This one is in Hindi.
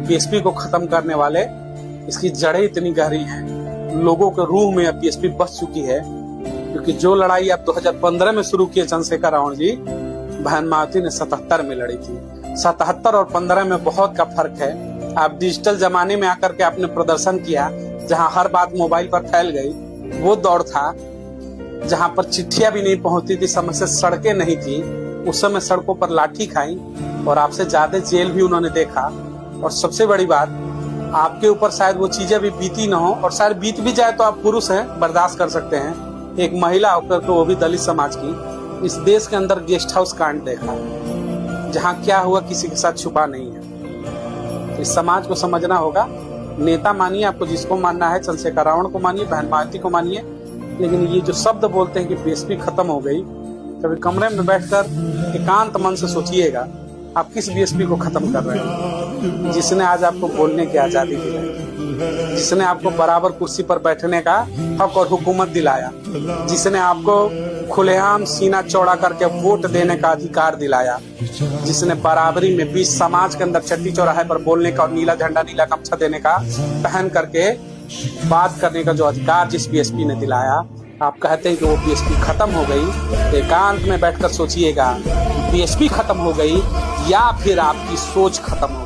बीएसपी को खत्म करने वाले, इसकी जड़ें इतनी गहरी हैं, लोगों के रूह में अब बीएसपी बस चुकी है। क्योंकि जो लड़ाई आप 2015 में शुरू किए चंद्रशेखर रावण जी, बहन मायावती ने 77 में लड़ी थी। 77 और 15 में बहुत का फर्क है। आप डिजिटल जमाने में आकर के आपने प्रदर्शन किया, जहां हर बात मोबाइल पर फैल गई। वो दौर था जहां पर चिट्ठियां भी नहीं पहुंचती थी, समय से सड़कें नहीं थी। उस समय सड़कों पर लाठी खाई और आपसे ज्यादा जेल भी उन्होंने देखा। और सबसे बड़ी बात, आपके ऊपर शायद वो चीजें भी बीती ना हो, और शायद बीत भी जाए तो आप पुरुष हैं, बर्दाश्त कर सकते हैं। एक महिला होकर के, वो भी दलित समाज की, इस देश के अंदर गेस्ट हाउस कांड देखा, जहां क्या हुआ किसी के साथ छुपा नहीं है। तो इस समाज को समझना होगा। नेता मानिए, आपको जिसको मानना है, चंद्रशेखर रावण को मानिए, बहन मायावती को मानिए, लेकिन ये जो शब्द बोलते हैं कि बीएसपी खत्म हो गई, कभी कमरे में बैठकर एकांत मन से सोचिएगा, आप किस बीएसपी को खत्म कर रहे हैं, जिसने आज आपको बोलने की आजादी दिलाई, जिसने आपको बराबर कुर्सी पर बैठने का हक और हुकूमत दिलाया, जिसने आपको खुलेआम सीना चौड़ा करके वोट देने का अधिकार दिलाया, जिसने बराबरी में बीच समाज के अंदर चट्टी चौराहे पर बोलने का और नीला झंडा नीला गमछा देने का, पहन करके बात करने का जो अधिकार जिस बीएसपी ने दिलाया, आप कहते हैं कि वो बीएसपी खत्म हो गई। एकांत में बैठकर सोचिएगा, बीएसपी खत्म हो गई या फिर आपकी सोच खत्म हो